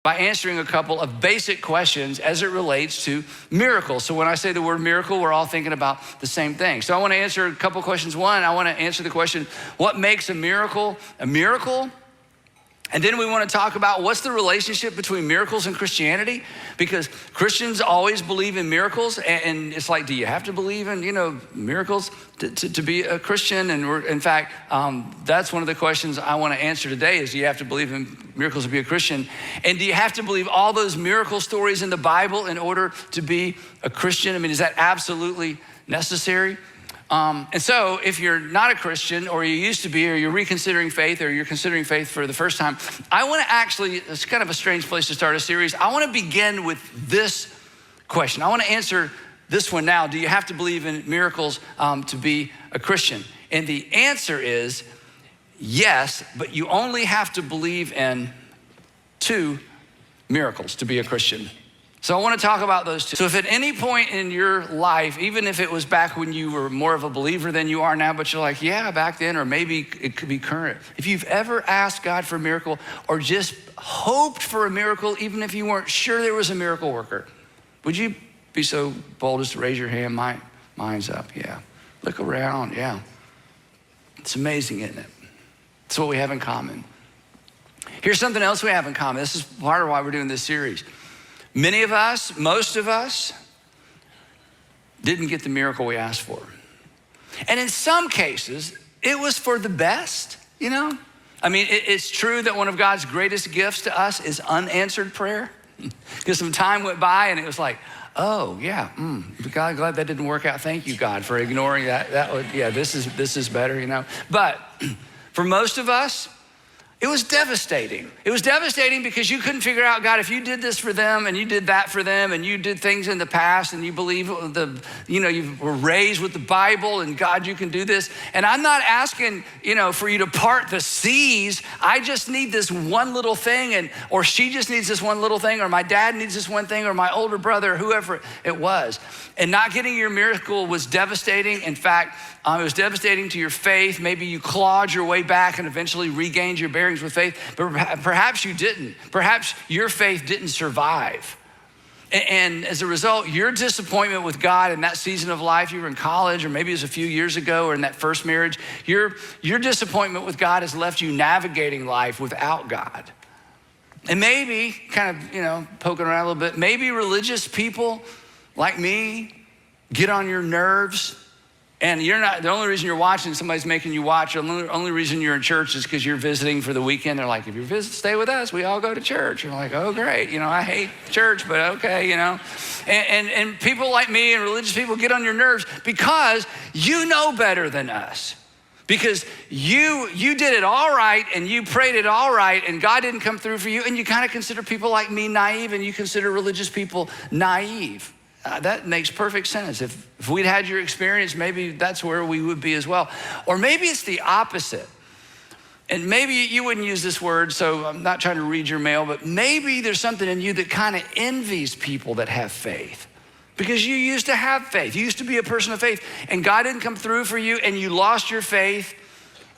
by answering a couple of basic questions as it relates to miracles. So when I say the word miracle, we're all thinking about the same thing. So I want to answer a couple questions. One, I want to answer the question, what makes a miracle a miracle? And then we want to talk about what's the relationship between miracles and Christianity? Because Christians always believe in miracles, and it's like, do you have to believe in, miracles to be a Christian? And in fact, that's one of the questions I want to answer today is, do you have to believe in miracles to be a Christian? And do you have to believe all those miracle stories in the Bible in order to be a Christian? I mean, is that absolutely necessary? And so if you're not a Christian, or you used to be, or you're reconsidering faith, or you're considering faith for the first time, I want to actually, it's kind of a strange place to start a series. I want to begin with this question. I want to answer this one now. Do you have to believe in miracles to be a Christian? And the answer is yes, but you only have to believe in 2 miracles to be a Christian. So I want to talk about those 2. So if at any point in your life, even if it was back when you were more of a believer than you are now, but you're like, yeah, back then, or maybe it could be current. If you've ever asked God for a miracle or just hoped for a miracle, even if you weren't sure there was a miracle worker, would you be so bold as to raise your hand? Mine's up, yeah. Look around, yeah. It's amazing, isn't it? It's what we have in common. Here's something else we have in common. This is part of why we're doing this series. Many of us, most of us, didn't get the miracle we asked for. And in some cases, it was for the best, I mean, it's true that one of God's greatest gifts to us is unanswered prayer. Because some time went by and it was like, oh yeah, God, glad that didn't work out. Thank you, God, for ignoring that. This is better, But for most of us, it was devastating. It was devastating because you couldn't figure out, God, if you did this for them and you did that for them and you did things in the past and you believe you were raised with the Bible and God, you can do this. And I'm not asking, for you to part the seas. I just need this one little thing, or she just needs this one little thing, or my dad needs this one thing, or my older brother, whoever it was. And not getting your miracle was devastating. In fact, it was devastating to your faith. Maybe you clawed your way back and eventually regained your bearings with faith, but perhaps you didn't. Perhaps your faith didn't survive. And as a result, your disappointment with God in that season of life, you were in college, or maybe it was a few years ago, or in that first marriage, your disappointment with God has left you navigating life without God. And maybe, kind of, poking around a little bit, maybe religious people like me get on your nerves. And you're not, the only reason you're watching, somebody's making you watch, the only reason you're in church is because you're visiting for the weekend. They're like, if you're visiting, stay with us. We all go to church. You're like, oh, great. I hate church, but okay, And people like me and religious people get on your nerves because you know better than us. Because you did it all right and you prayed it all right and God didn't come through for you. And you kind of consider people like me naive, and you consider religious people naive. That makes perfect sense. If we'd had your experience, maybe that's where we would be as well. Or maybe it's the opposite. And maybe you wouldn't use this word, so I'm not trying to read your mail, but maybe there's something in you that kind of envies people that have faith. Because you used to have faith. You used to be a person of faith, and God didn't come through for you, and you lost your faith,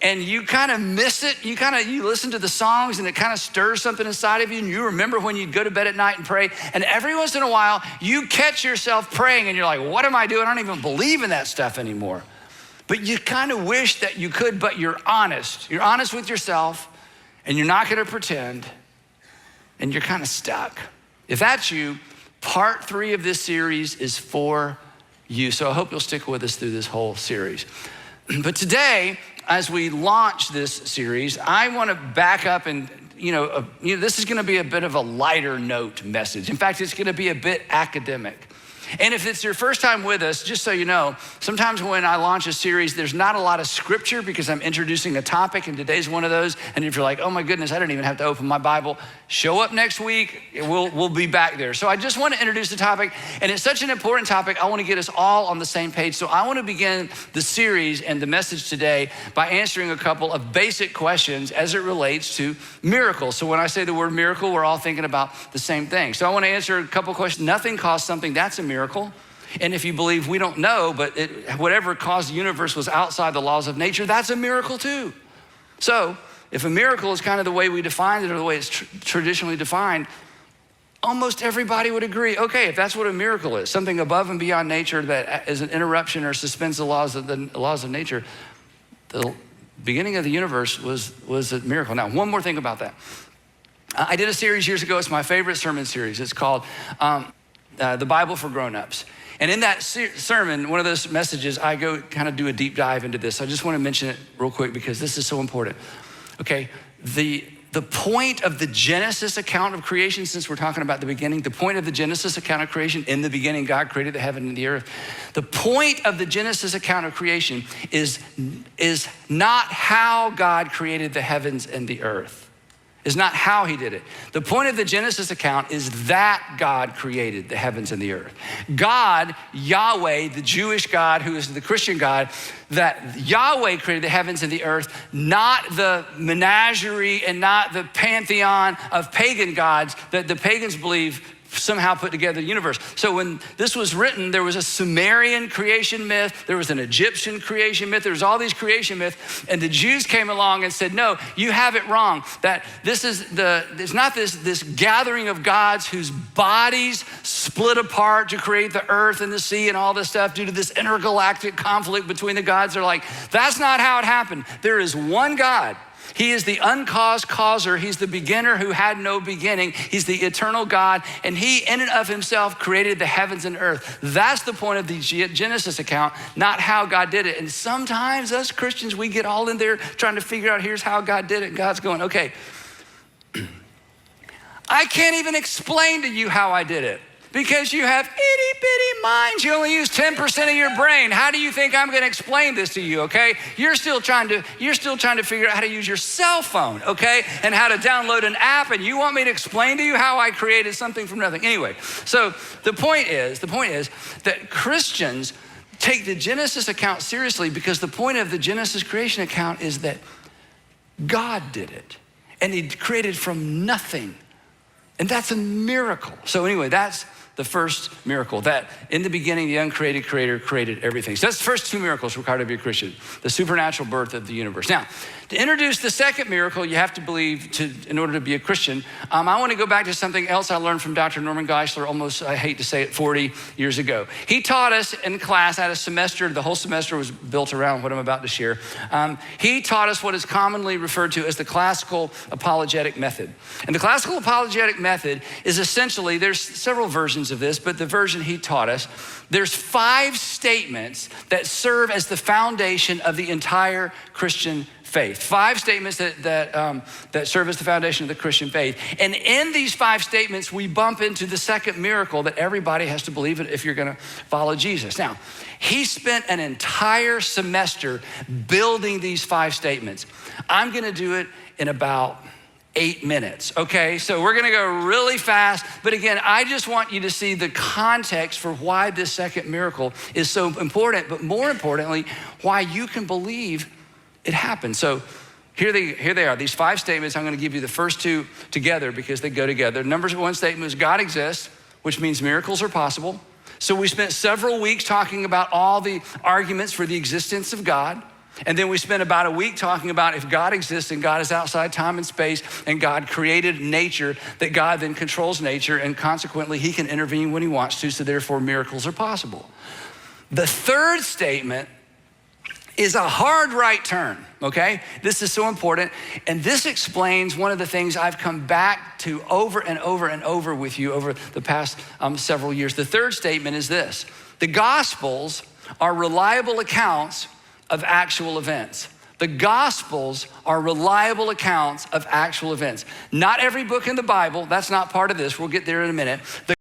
and you kind of miss it. You listen to the songs and it kind of stirs something inside of you, and you remember when you'd go to bed at night and pray, and every once in a while you catch yourself praying and you're like, what am I doing? I don't even believe in that stuff anymore. But you kind of wish that you could, but you're honest. You're honest with yourself, and you're not gonna pretend, and you're kind of stuck. If that's you, part 3 of this series is for you. So I hope you'll stick with us through this whole series. But today, as we launch this series, I want to back up and, this is going to be a bit of a lighter note message. In fact, it's going to be a bit academic. And if it's your first time with us, just so you know, sometimes when I launch a series, there's not a lot of scripture because I'm introducing a topic, and today's one of those. And if you're like, oh my goodness, I didn't even have to open my Bible, show up next week, we'll be back there. So I just want to introduce the topic, and it's such an important topic, I want to get us all on the same page. So I want to begin the series and the message today by answering a couple of basic questions as it relates to miracles. So when I say the word miracle, we're all thinking about the same thing. So I want to answer a couple questions. Nothing caused something, that's a miracle. And if you believe we don't know, but whatever caused the universe was outside the laws of nature, that's a miracle too. So if a miracle is kind of the way we define it, or the way it's traditionally defined, almost everybody would agree, okay, if that's what a miracle is, something above and beyond nature that is an interruption or suspends the laws of nature, the beginning of the universe was a miracle. Now, one more thing about that. I did a series years ago. It's my favorite sermon series. It's called The Bible for Grown-Ups. And in that sermon, one of those messages, I go kind of do a deep dive into this. I just want to mention it real quick because this is so important. Okay, the point of the Genesis account of creation, since we're talking about the beginning, the point of the Genesis account of creation, in the beginning, God created the heaven and the earth. The point of the Genesis account of creation is not how God created the heavens and the earth. Is not how he did it. The point of the Genesis account is that God created the heavens and the earth. God, Yahweh, the Jewish God, who is the Christian God, that Yahweh created the heavens and the earth, not the menagerie and not the pantheon of pagan gods that the pagans believe somehow put together the universe. So when this was written, there was a Sumerian creation myth, there was an Egyptian creation myth, there was all these creation myths, and the Jews came along and said, no, you have it wrong. That it's not this gathering of gods whose bodies split apart to create the earth and the sea and all this stuff due to this intergalactic conflict between the gods. They're like, that's not how it happened. There is one God. He is the uncaused causer. He's the beginner who had no beginning. He's the eternal God, and he in and of himself created the heavens and earth. That's the point of the Genesis account, not how God did it. And sometimes us Christians, we get all in there trying to figure out, here's how God did it. And God's going, okay, I can't even explain to you how I did it. Because you have itty bitty minds. You only use 10% of your brain. How do you think I'm gonna explain this to you, okay? You're still trying to figure out how to use your cell phone, okay? And how to download an app, and you want me to explain to you how I created something from nothing. Anyway, so the point is that Christians take the Genesis account seriously because the point of the Genesis creation account is that God did it. And he created from nothing. And that's a miracle. So anyway, that's the first miracle, that in the beginning, the uncreated creator created everything. So that's the first two miracles required to be a Christian, the supernatural birth of the universe. Now, to introduce the second miracle, you have to believe in order to be a Christian. I want to go back to something else I learned from Dr. Norman Geisler almost, I hate to say it, 40 years ago. He taught us in class, at a semester, the whole semester was built around what I'm about to share. He taught us what is commonly referred to as the classical apologetic method. And the classical apologetic method is essentially, there's several versions of this, but the version he taught us, there's 5 statements that serve as the foundation of the entire Christian faith. 5 statements that serve as the foundation of the Christian faith. And in these 5 statements, we bump into the second miracle that everybody has to believe in if you're gonna follow Jesus. Now, he spent an entire semester building these 5 statements. I'm gonna do it in about 8 minutes, okay? So we're gonna go really fast, but again, I just want you to see the context for why this second miracle is so important, but more importantly, why you can believe it happened. So here they are, these 5 statements. I'm gonna give you the first 2 together because they go together. Number 1 statement is God exists, which means miracles are possible. So we spent several weeks talking about all the arguments for the existence of God. And then we spent about a week talking about if God exists and God is outside time and space and God created nature, that God then controls nature and consequently he can intervene when he wants to, so therefore miracles are possible. The third statement is a hard right turn, okay? This is so important. And this explains one of the things I've come back to over and over and over with you over the past several years. The third statement is this: the Gospels are reliable accounts of actual events. The Gospels are reliable accounts of actual events. Not every book in the Bible, that's not part of this, we'll get there in a minute. The